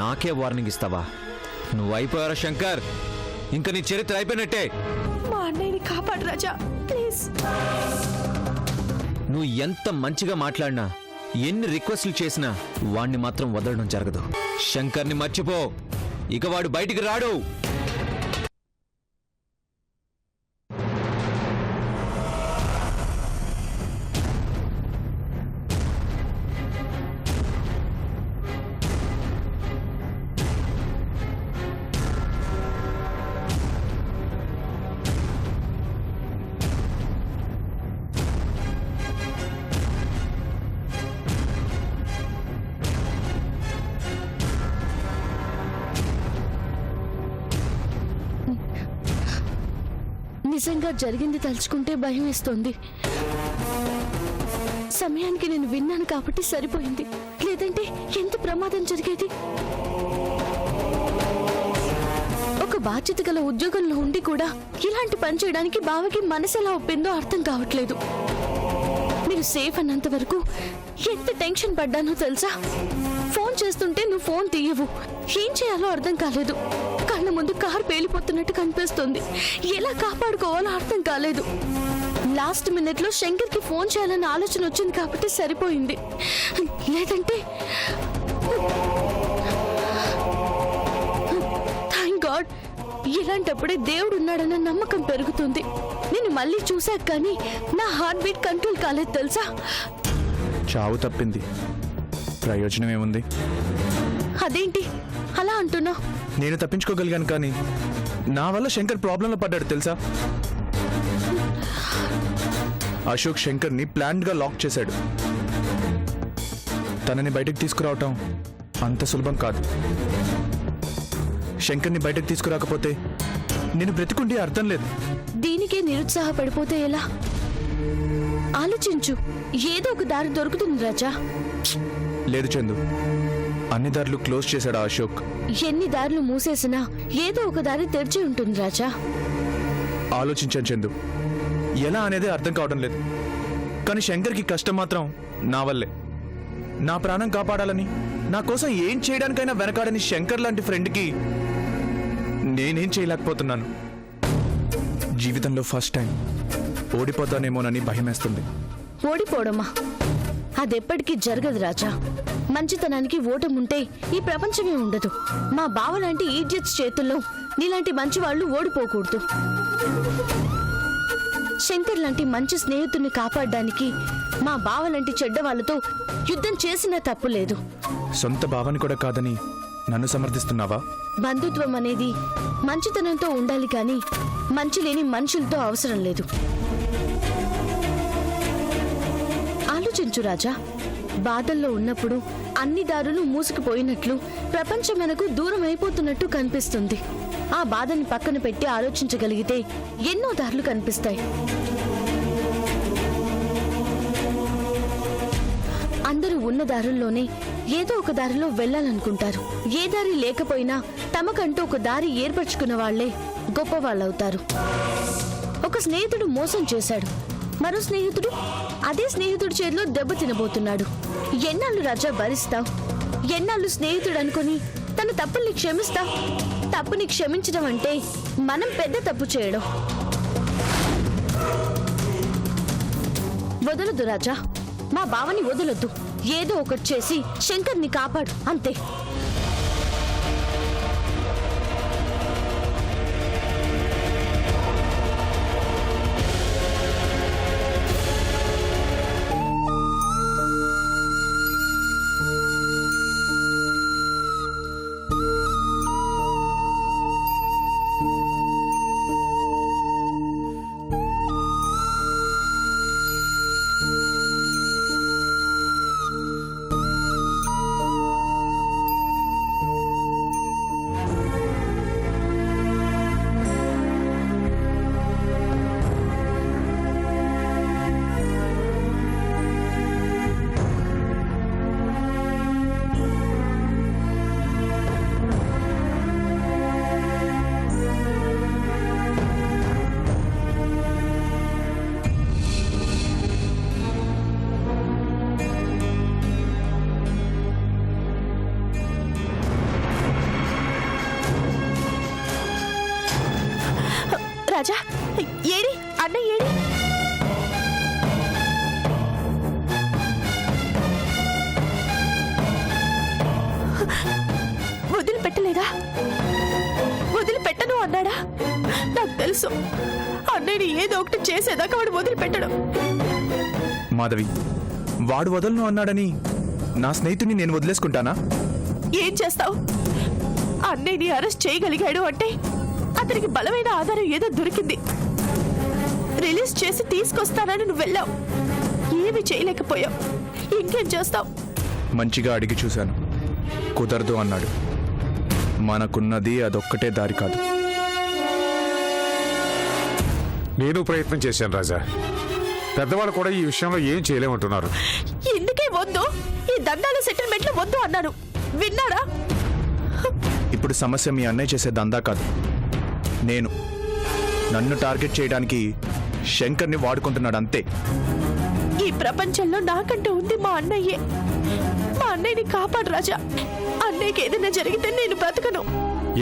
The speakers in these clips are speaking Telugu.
నాకే వార్నింగ్ ఇస్తావా? నువ్వు అయిపోయారా శంకర్? ఇంకా నీ చరిత్ర అయిపోయినట్టే. మా అన్నయ్యని కాపాడు రాజా, ప్లీజ్. నువ్వు ఎంత మంచిగా మాట్లాడినా, ఎన్ని రిక్వెస్ట్లు చేసినా వాణ్ణి మాత్రం వదలడం జరగదు. శంకర్ని మర్చిపో, ఇక వాడు బయటికి రాడు. నిజంగా జరిగింది తలుచుకుంటే భయం వేస్తోంది. సమయానికి నేను విన్నాను కాబట్టి సరిపోయింది, లేదంటే ఎంత ప్రమాదం జరిగేది. ఒక బాధ్యత గల ఉద్యోగంలో ఉండి కూడా ఇలాంటి పని చేయడానికి బావకి మనసు ఎలా ఒప్పిందో అర్థం కావట్లేదు. మీరు సేఫ్ అన్నంత వరకు ఎంత టెన్షన్ పడ్డానో తెలుసా? ఫోన్ చేస్తుంటే నువ్వు ఫోన్ తీయవు. ఏం చేయాలో అర్థం కాలేదు. కళ్ళ ముందు కారు పేలిపోతున్నట్టు కనిపిస్తుంది. ఎలా కాపాడుకోవాలో అర్థం కాలేదు. లాస్ట్ మినిట్ లో శంకర్ కి ఫోన్ చేయాలన్న ఆలోచన వచ్చింది కాబట్టి సరిపోయింది, లేదంటే థ్యాంక్ గాడ్. ఇలాంటప్పుడే దేవుడు ఉన్నాడన్న నమ్మకం పెరుగుతుంది. నేను మళ్ళీ చూశాక కానీ నా హార్ట్ బీట్ కంట్రోల్ కాలేదు తెలుసా? చావు తప్పింది, ప్రయోజనం ఏముంది? అదేంటి అలా అంటున్నావు? నేను తప్పించుకోగలిగాను, కానీ నా వల్ల శంకర్ ప్రాబ్లంలో పడ్డాడు తెలుసా? అశోక్ శంకర్ని ప్లాన్డ్ గా లాక్ చేశాడు. తనని బయటకు తీసుకురావటం అంత సులభం కాదు. శంకర్ని బయటకు తీసుకురాకపోతే నేను బ్రతికుంటే అర్థం లేదు. దీనికే నిరుత్సాహపడిపోతే ఎలా? ఆలోచించు, ఏదో ఒక దారి దొరుకుతుంది రాజా. లేదు చందు, అన్ని దారులు క్లోజ్ చేశాడు అశోక్. ఎన్ని దారులు మూసేసినా ఏదో ఒక దారి తెరిచి ఉంటుంది రాజా. ఆలోచించాను చందు, ఎలా అనేది అర్థం కావడం లేదు. కానీ శంకర్కి కష్టం మాత్రం నా వల్లే. నా ప్రాణం కాపాడాలని, నా కోసం ఏం చేయడానికైనా వెనకాడని శంకర్ లాంటి ఫ్రెండ్కి నేనేం చేయలేకపోతున్నాను. జీవితంలో ఫస్ట్ టైం ఓడిపోతానేమోనని భయమేస్తుంది. ఓడిపోవడమా? అదెప్పటికీ జరగదు రాజా. మంచితనానికి ఓటముంటే ఈ ప్రపంచమే ఉండదు. మా బావ లాంటి ఈడియట్స్ చేతుల్లో నీలాంటి మంచి వాళ్ళు ఓడిపోకూడదు. శంకర్ లాంటి మంచి స్నేహితుడిని కాపాడడానికి మా బావ లాంటి చెడ్డ వాళ్ళతో యుద్ధం చేసినా తప్పు లేదు. సొంత భావాన్ని కూడా కాదని నన్ను సమర్థిస్తున్నావా? బంధుత్వం అనేది మంచితనంతో ఉండాలి, కానీ మంచి లేని మనుషులతో అవసరం లేదు. ఆలోచించు రాజా, బాధల్లో ఉన్నప్పుడు అన్ని దారులు మూసుకుపోయినట్లు ప్రపంచం మనకు దూరం అయిపోతున్నట్టు కనిపిస్తుంది. ఆ బాధని పక్కన పెట్టి ఆలోచించగలిగితే ఎన్నో దారులు కనిపిస్తాయి. అందరూ ఉన్న దారుల్లోనే ఏదో ఒక దారిలో వెళ్లాలనుకుంటారు. ఏ దారి లేకపోయినా తమకంటూ ఒక దారి ఏర్పరచుకున్న వాళ్లే గొప్ప వాళ్ళవుతారు. ఒక స్నేహితుడు మోసం చేశాడు, మరో స్నేహితుడు అదే స్నేహితుడి చేతిలో దెబ్బ తినబోతున్నాడు. ఎన్నాళ్ళు రాజా భరిస్తావు? ఎన్నాళ్ళు స్నేహితుడు అనుకుని తన తప్పుల్ని క్షమిస్తావు? తప్పుని క్షమించడం అంటే మనం పెద్ద తప్పు చేయడం. వదలొద్దు రాజా, మా బావని వదలొద్దు. ఏదో ఒకటి చేసి శంకర్ని కాపాడు, అంతే. రాజా, ఏడి అన్నయ్య ఏడి? వదిలిపెట్టలేదా? వదిలిపెట్టను అన్నాడా? నాకు తెలుసు అన్నయ్యని ఏదో ఒకటి చేసేదాకా వాడు వదిలిపెట్టడు. మాధవి, వాడు వదలను అన్నాడని నా స్నేహితుడిని నేను వదిలేసుకుంటానా? ఏం చేస్తావు? అన్నయ్యని అరెస్ట్ చేయగలిగాడు అంటే అతనికి బలమైన ఆధారం ఏదో దొరికింది. రిలీజ్ చేసి తీసుకొస్తానని నువ్వు వెళ్ళావు, ఏమి చేయలేకపోయావు. ఇంకేం చేస్తావు? మంచిగా అడిగి చూశాను, కుదరదు అన్నాడు. మనకున్నది అదొక్కటే దారి కాదు. నేను ప్రయత్నం చేశాను రాజా, పెద్దవాళ్ళు కూడా ఈ విషయంలో ఏం చేయలేమంటున్నారు. ఎందుకే వద్దు? ఈ దండాల సెటిల్మెంట్లు వద్దు అన్నాను, విన్నారా? ఇప్పుడు సమస్య మీ అన్నయ్య చేసే దందా కాదు, నన్ను టార్గెట్ చేయడానికి శంకర్ని వాడుకుంటున్నాడు అంతే. ఈ ప్రపంచంలో నాకంటూ ఉంది మా అన్నయ్యే. మా అన్నయ్యని కాపాడు రాజా. అన్నయ్యకి ఏదైనా జరిగితే నేను బ్రతకను.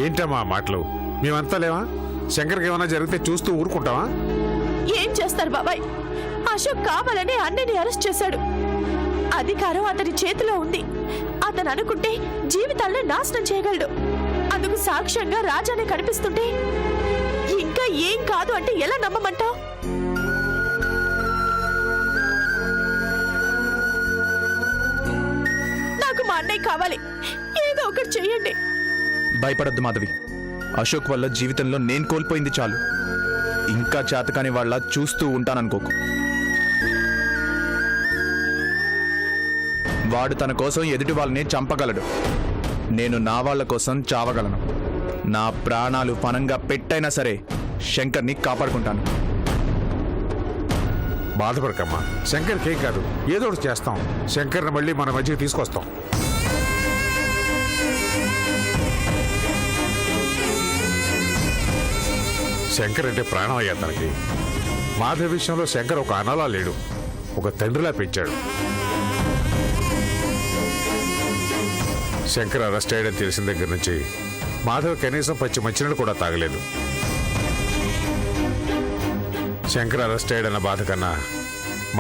ఏంటమ్మా మాటలు? మేమంతా లేవా? శంకర్కి ఏమైనా జరిగితే చూస్తూ ఊరుకుంటావా? ఏం చేస్తారు బాబాయ్? అశోక్ కావాలని అన్నయ్యని అరెస్ట్ చేశాడు. అధికారం అతని చేతిలో ఉంది. అతను అనుకుంటే జీవితాలను నాశనం చేయగలడు. అందుకు సాక్ష్యంగా రాజానే కనిపిస్తుంటే ఇంకా ఏం కాదు అంటే ఎలా నమ్మమంటావు? నాకు మా అన్నయ్య కావాలి, ఏదో ఒకటి చెయ్యండి. భయపడద్దు మాధవి, అశోక్ వల్ల జీవితంలో నేను కోల్పోయింది చాలు. ఇంకా చేతకాని వాళ్ళ చూస్తూ ఉంటాననుకోకు. వాడు తన కోసం ఎదుటి వాళ్ళని చంపగలడు, నేను నా వాళ్ళ కోసం చావగలను. నా ప్రాణాలు పణంగా పెట్టైనా సరే శంకర్ని కాపాడుకుంటాను. బాధపడకమ్మా, శంకర్కి ఏం కాదు, ఏదో ఒకటి చేస్తాం. శంకర్ని మళ్ళీ మన మధ్యకి తీసుకొస్తాం. శంకర్ అంటే ప్రాణం అయ్యా తనకి. మాధవ్ విషయంలో శంకర్ ఒక అన్నలా లేడు, ఒక తండ్రిలా పెంచాడు. శంకర్ అరెస్ట్ అయ్యడం తెలిసిన దగ్గర నుంచి మాధవ్ కనీసం పచ్చి మంచినీళ్ళు కూడా తాగలేదు. శంకర్ అరెస్ట్ అయ్యాడన్న బాధ కన్నా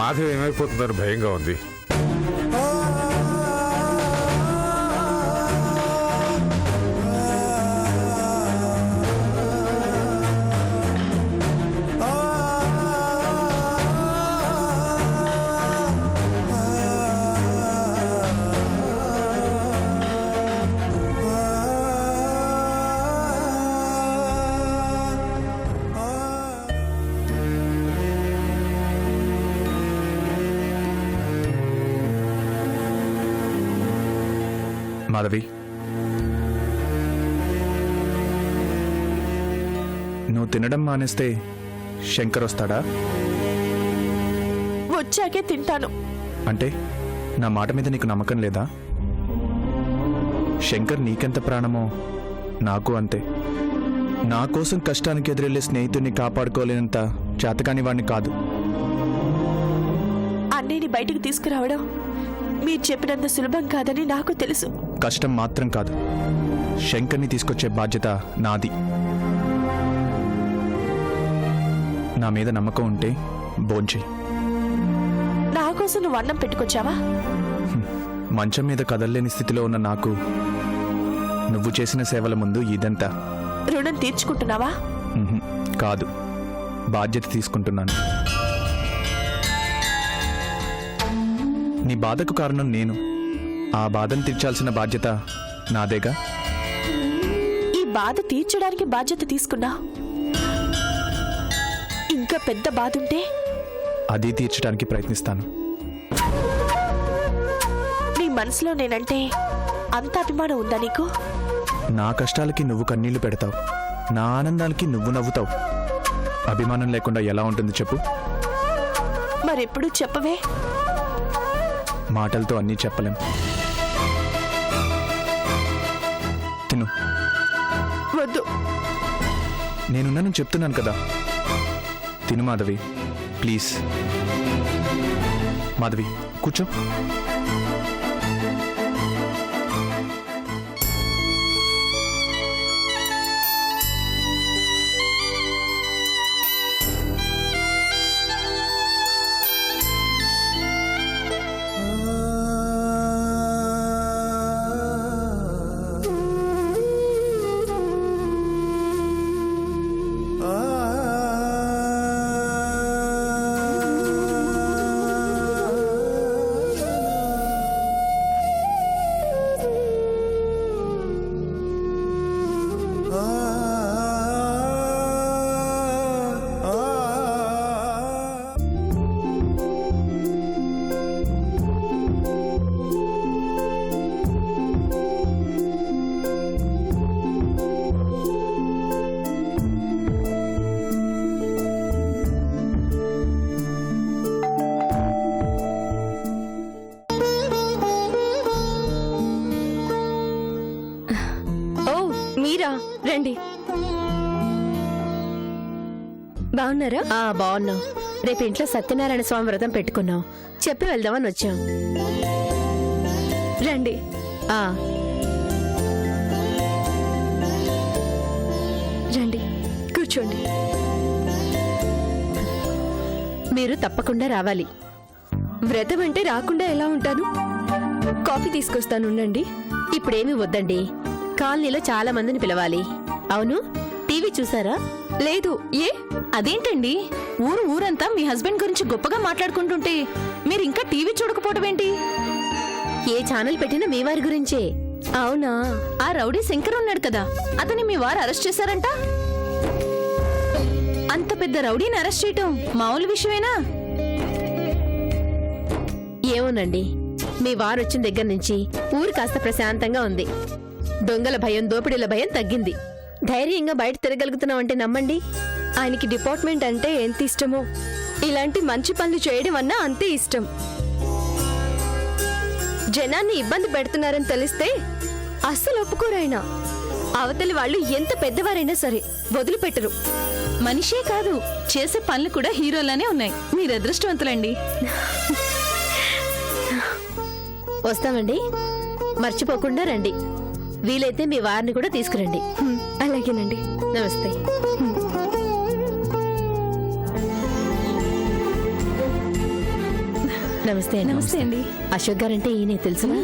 మాధవ్ ఏమైపోతుందని భయంగా ఉంది. మాధవి, నువ్వు తినడం మానేస్తే శంకర్ వస్తాడా? వచ్చాకే తింటాను. అంటే నా మాట మీద నీకు నమ్మకం లేదా? శంకర్ నీకెంత ప్రాణమో నాకు అంతే. నా కోసం కష్టానికి ఎదురెళ్లే స్నేహితుడిని కాపాడుకోలేనంత చేతకాని వాడిని కాదు. అన్నయ్యని బయటికి తీసుకురావడం మీరు చెప్పినంత సులభం కాదని నాకు తెలుసు. కష్టం మాత్రం కాదు, శంకర్ని తీసుకొచ్చే బాధ్యత నాది. నా మీద నమ్మకం ఉంటే భోంచెయ్. నా కోసం నువ్వు అన్నం పెట్టుకొచ్చావా? మంచం మీద కదల్లేని స్థితిలో ఉన్న నాకు నువ్వు చేసిన సేవల ముందు ఇదంతా. రుణం తీర్చుకుంటున్నావా? కాదు, బాధ్యత తీసుకుంటున్నాను. నీ బాధకు కారణం నేను. ఆ బాధను తీర్చాల్సిన బాధ్యత నాదేగా. ఈ బాధ తీర్చడానికి బాధ్యత తీసుకున్నా. ఇంకా పెద్ద బాధ ఉంటే అది తీర్చడానికి ప్రయత్నిస్తాను. నీ మనసులో నేనంటే అంత అభిమానం ఉందా నీకు? నా కష్టాలకి నువ్వు కన్నీళ్లు పెడతావు, నా ఆనందానికి నువ్వు నవ్వుతావు. అభిమానం లేకుండా ఎలా ఉంటుంది చెప్పు? మరెప్పుడు చెప్పవే. మాటలతో అన్నీ చెప్పలేం. తిను. వద్దు. నేనున్నాను చెప్తున్నాను కదా. తిను మాధవి, ప్లీజ్. మాధవి, కూర్చో. మీరా రండి. బాగున్నారా? బాగున్నాం. రేపు ఇంట్లో సత్యనారాయణ స్వామి వ్రతం పెట్టుకున్నాం. చెప్పి వెళ్దామని వచ్చాం. రండి. ఆ రండి, కూర్చోండి. మీరు తప్పకుండా రావాలి. వ్రతం అంటే రాకుండా ఎలా ఉంటాను? కాఫీ తీసుకొస్తాను, ఉండండి. ఇప్పుడేమీ వద్దండి, కాలనీలో చాలా మందిని పిలవాలి. అవును, టీవీ చూసారా? లేదు. ఏ? అదేంటండి, ఊరంతా మీ హస్బెండ్ గురించి గొప్పగా మాట్లాడుకుంటుంటే మీరు ఇంకా టీవీ చూడకపోవడం ఏంటి? ఏ ఛానల్ పెట్టినా మీ వారి గురించే. అవునా? ఆ రౌడీ శంకర్ ఉన్నాడు కదా, అతన్ని మీ వారు అరెస్ట్ చేశారంట. అంత పెద్ద రౌడీని అరెస్ట్ చేయటం మామూలు విషయమేనా? ఏమోనండి, మీ వారు వచ్చిన దగ్గర నుంచి ఊరు కాస్త ప్రశాంతంగా ఉంది. దొంగల భయం, దోపిడీల భయం తగ్గింది. ధైర్యంగా బయట తిరగలుగుతున్నామంటే నమ్మండి. ఆయనకి డిపార్ట్మెంట్ అంటే ఎంత ఇష్టమో, ఇలాంటి మంచి పనులు చేయడం అన్నా అంతే ఇష్టం. జనాన్ని ఇబ్బంది పెడుతున్నారని తెలిస్తే అస్సలు ఒప్పుకోరైనా. అవతలి వాళ్ళు ఎంత పెద్దవారైనా సరే వదిలిపెట్టరు. మనిషే కాదు, చేసే పనులు కూడా హీరోలానే ఉన్నాయి. మీరు అదృష్టవంతులండి. వస్తామండి, మర్చిపోకుండా రండి. వీలైతే మీ వారిని కూడా తీసుకురండి. అలాగేనండి. నమస్తే. నమస్తే అండి. నమస్తే అండి. అశోక్ గారంటే ఈయనే తెలుసునా?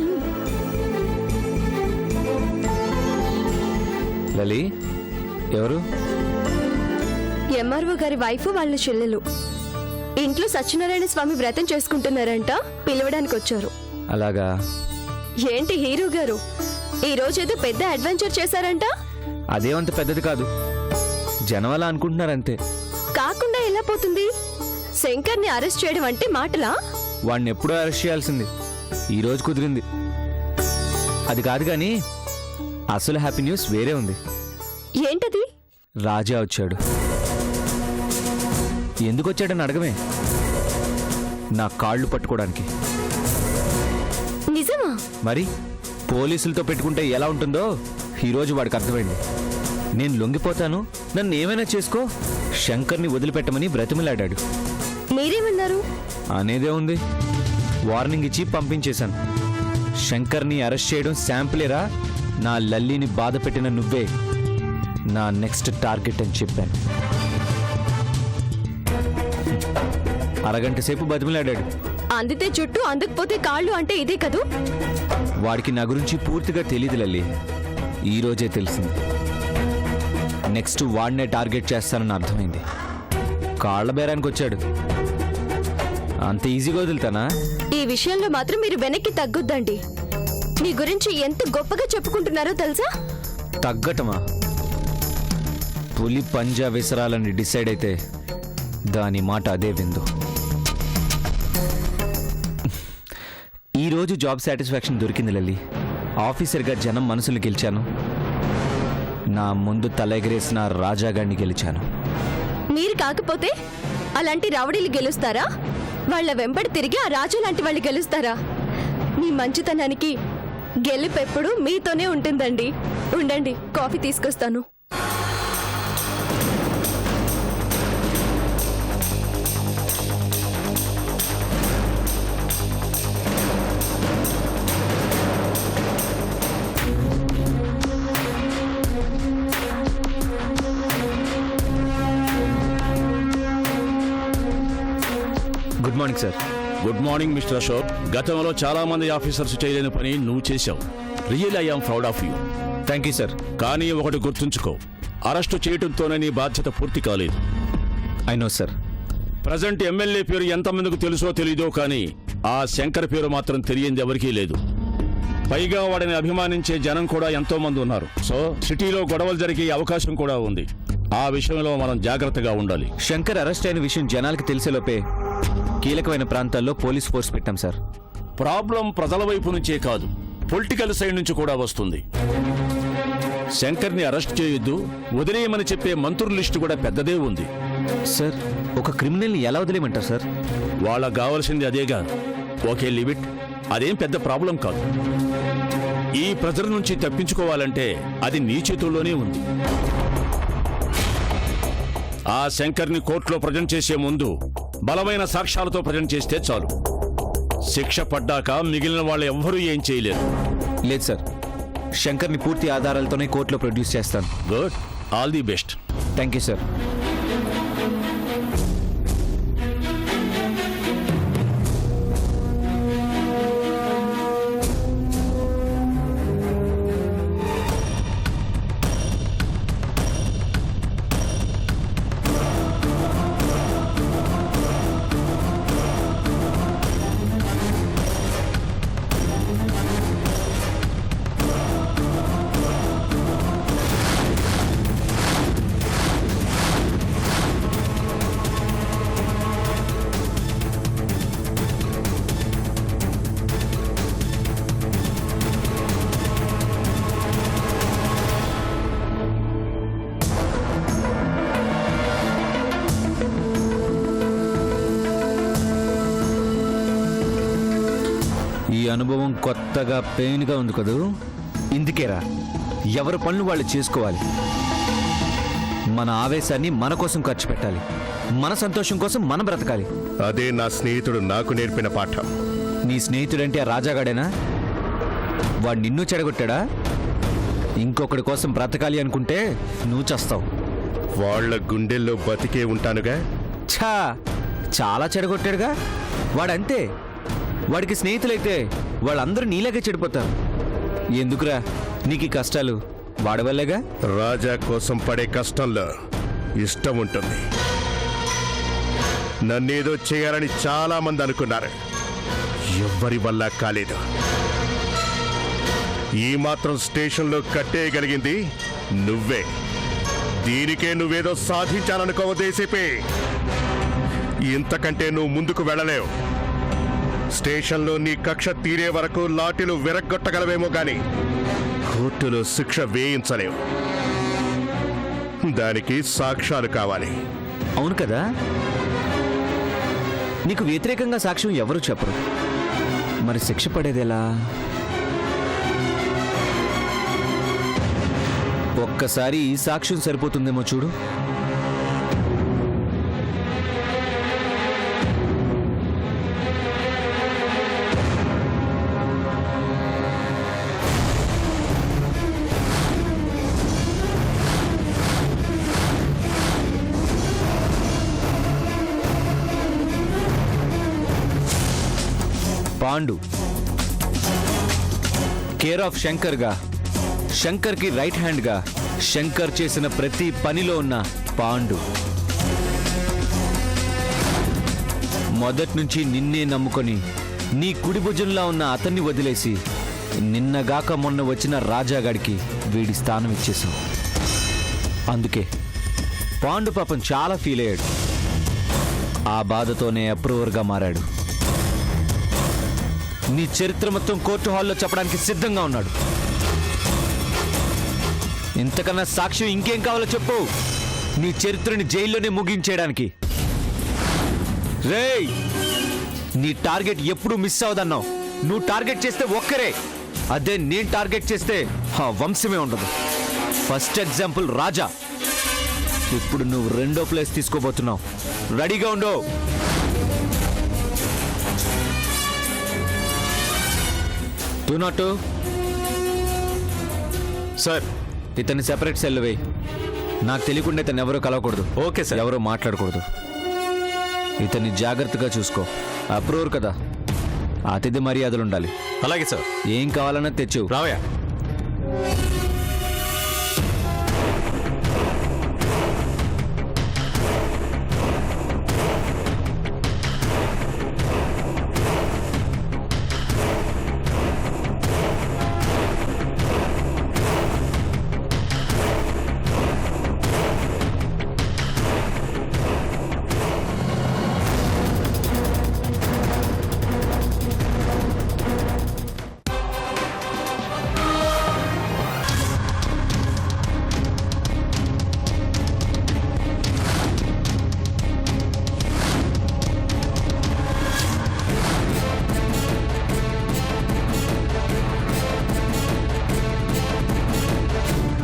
లలి ఎవరు? ఎంఆర్ఓ గారి వైఫ్, వాళ్ళ చెల్లెలు. ఇంట్లో సత్యనారాయణ స్వామి వ్రతం చేసుకుంటున్నారంట, పిలవడానికి వచ్చారు. అలాగా? ఏంటి హీరో గారు, ఈ రోజేదో పెద్ద అడ్వెంచర్ చేశారంట? అదేమంత పెద్దది కాదు, జనం అలా అనుకుంటున్నారంతే. కాకుండా ఎలా పోతుంది? శంకర్ని అరెస్ట్ చేయడం అంటే మాటలా? వాడిని ఎప్పుడో అరెస్ట్ చేయాల్సింది, ఈ రోజు కుదిరింది. అది కాదు కానీ అసలు హ్యాపీ న్యూస్ వేరే ఉంది. ఏంటది? రాజా వచ్చాడు. ఎందుకు వచ్చాడని అడగమే, నా కాళ్ళు పట్టుకోవడానికి. నిజమా? మరి పోలీసులతో పెట్టుకుంటే ఎలా ఉంటుందో ఈరోజు వాడికి అర్థమైంది. నేను లొంగిపోతాను, నన్ను ఏమైనా చేసుకో, శంకర్ని వదిలిపెట్టమని బ్రతిమలాడాడు. మీరేమన్నారు? అనేదే ఉంది, వార్నింగ్ ఇచ్చి పంపించేశాను. శంకర్ని అరెస్ట్ చేయడం శాంపులేరా, నా లల్లిని బాధ పెట్టిన నువ్వే నా నెక్స్ట్ టార్గెట్ అని చెప్పాను. అరగంట సేపు బతిమలాడాడు. అందితే చుట్టూ, అందకపోతే కాళ్ళు అంటే ఇదే కదూ? వాడికి నా గురించి పూర్తిగా తెలియదు లల్లి, ఈ రోజే తెలిసింది. నెక్స్ట్ వాడినే టార్గెట్ చేస్తానని అర్థమైంది. కాళ్ల బేరానికి వచ్చాడు, అంత ఈజీగా వదులుతానా? ఈ విషయంలో మాత్రం మీరు వెనక్కి తగ్గొద్దండి. మీ గురించి ఎంత గొప్పగా చెప్పుకుంటున్నారో తెలుసా? తగ్గటమా? పులి పంజా విసరాలని డిసైడ్ అయితే దాని మాట అదే విందు. ఈరోజు జాబ్ సాటిస్ఫాక్షన్ దొరికింది లల్లి. ఆఫీసర్గా జనం మనసులు గెలిచాను. నా ముందు తల ఎగరేసిన రాజాగాడిని గెలిచాను. మీరు కాకపోతే అలాంటి రౌడీలు గెలుస్తారా? వాళ్ళ వెంబడి తిరిగి ఆ రాజు లాంటి వాళ్ళు గెలుస్తారా? మీ మంచితనానికి గెలుపెప్పుడు మీతోనే ఉంటుందండి. ఉండండి, కాఫీ తీసుకొస్తాను. Good morning sir. Good morning mister Ashok. గతంలో చాలా మంది ఆఫీసర్స్ చేయలేని పని నువ్వు చేశావు. Real I am proud of you. Thank you sir. కానీ ఒకటి గుర్తుంచుకో, అరెస్టు చేయడంతోనే నీ బాధ్యత పూర్తి కాలేదు. I know sir. Present MLA పేరు ఎంతమందికి తెలుసో తెలీదో కానీ ఆ శంకర్ పేరు మాత్రం తెలియంది ఎవరికీ లేదు. పైగా వాడిని అభిమానించే జనం కూడా ఎంతో మంది ఉన్నారు. సో సిటీలో గొడవలు జరిగే అవకాశం కూడా ఉంది. ఆ విషయంలో మనం జాగ్రత్తగా ఉండాలి. శంకర్ అరెస్ట్ అయిన విషయం జనాలకి తెలిసేలోపే కీలకమైన ప్రాంతాల్లో పోలీస్ ఫోర్స్ పెట్టాం సార్. ప్రాబ్లం ప్రజల వైపు నుంచే కాదు, పొలిటికల్ సైడ్ నుంచి కూడా వస్తుంది. శంకర్ని అరెస్ట్ చేయొద్దు, వదిలేయమని చెప్పే మంత్రుల లిస్టు కూడా పెద్దదే ఉంది. సార్, ఒక క్రిమినల్ని ఎలా వదిలేయమంటారు సార్? వాళ్ళకు కావాల్సింది అదేగా. Okay, limit. అదేం పెద్ద ప్రాబ్లం కాదు. ఈ ప్రెజర్ నుంచి తప్పించుకోవాలంటే అది నీ చేతుల్లోనే ఉంది. ఆ శంకర్ని కోర్టులో ప్రజెంట్ చేసే ముందు బలమైన సాక్ష్యాలతో ప్రజెంట్ చేస్తే చాలు. శిక్ష పడ్డాక మిగిలిన వాళ్ళు ఎవ్వరూ ఏం చేయలేరు. లేదు సార్, శంకర్ని పూర్తి ఆధారాలతోనే కోర్టులో ప్రొడ్యూస్ చేస్తాను. Good, all the best. Thank you sir. ఈ అనుభవం కొత్తగా పెయిన్గా ఉంది కదూ. ఇందుకేరా ఎవరి పనులు వాళ్ళు చేసుకోవాలి. మన ఆవేశాన్ని మన కోసం ఖర్చు పెట్టాలి. మన సంతోషం కోసం మనం బ్రతకాలి. అదే నా స్నేహితుడు నాకు నేర్పిన పాఠం. నీ స్నేహితుడంటే ఆ రాజాగాడేనా? వాడు నిన్ను చెడగొట్టాడా? ఇంకొకటి కోసం బ్రతకాలి అనుకుంటే నువ్వు చస్తావు. వాళ్ళ గుండెల్లో బతికే ఉంటానుగా. ఛా, చాలా చెడగొట్టాడుగా వాడంతే. వాడికి స్నేహితులైతే వాళ్ళందరూ నీలాగే చెడిపోతారు. ఎందుకురా నీకు ఈ కష్టాలు? వాడి వల్లేగా. రాజా కోసం పడే కష్టంలో ఇష్టం ఉంటుంది. నన్నేదో చేయాలని చాలా మంది అనుకున్నారు. ఎవ్వరి వల్ల కాలేదు. ఈ మాత్రం స్టేషన్లో కట్టేయగలిగింది నువ్వే. దీనికే నువ్వేదో సాధించాలనుకోవ దేశీపీ. ఇంతకంటే నువ్వు ముందుకు వెళ్ళలేవు. స్టేషన్లో నీ కక్ష తీరే వరకు లాఠీలు విరగ్గొట్టగలవేమో గాని కోర్టులో శిక్ష వేయించలేవు. దానికి సాక్ష్యాలు కావాలి. అవును కదా, నీకు వ్యతిరేకంగా సాక్ష్యం ఎవరు చెప్పరు. మరి శిక్ష పడేదెలా? ఒక్కసారి ఈ సాక్ష్యం సరిపోతుందేమో చూడు. పాండు కేర్ ఆఫ్ శంకర్ గా, శంకర్ కి రైట్ హ్యాండ్ గా, శంకర్ చేసిన ప్రతి పనిలో ఉన్న పాండు. మొదటి నుంచి నిన్నే నమ్ముకొని నీ కుడి భుజంలో ఉన్న అతన్ని వదిలేసి నిన్నగాక మొన్న వచ్చిన రాజాగాడికి వీడి స్థానం ఇచ్చేశావు. అందుకే పాండు పాపం చాలా ఫీల్ అయ్యాడు. ఆ బాధతోనే అప్రూవర్గా మారాడు. నీ చరిత్ర మొత్తం కోర్టు హాల్లో చెప్పడానికి సిద్ధంగా ఉన్నాడు. ఇంతకన్నా సాక్ష్యం ఇంకేం కావాలో చెప్పు. నీ చరిత్రని జైల్లోనే ముగించేయడానికి. రేయ్, నీ టార్గెట్ ఎప్పుడు మిస్ అవదన్నావు. నువ్వు టార్గెట్ చేస్తే ఒక్కరే, అదే నేను టార్గెట్ చేస్తే ఆ వంశమే ఉండదు. ఫస్ట్ ఎగ్జాంపుల్ రాజా. ఇప్పుడు నువ్వు రెండో ప్లేస్ తీసుకోబోతున్నావు. రెడీగా ఉండు. టూ సార్, ఇతన్ని సెపరేట్ సెల్ వేయి. నాకు తెలియకుండా ఇతను ఎవరో కలవకూడదు. Okay sir. ఎవరో మాట్లాడకూడదు. ఇతన్ని జాగ్రత్తగా చూసుకో. అప్రూవర్ కదా, అతిథి మర్యాదలు ఉండాలి. అలాగే సార్. ఏం కావాలన్నా తెచ్చు. రావయ్యా.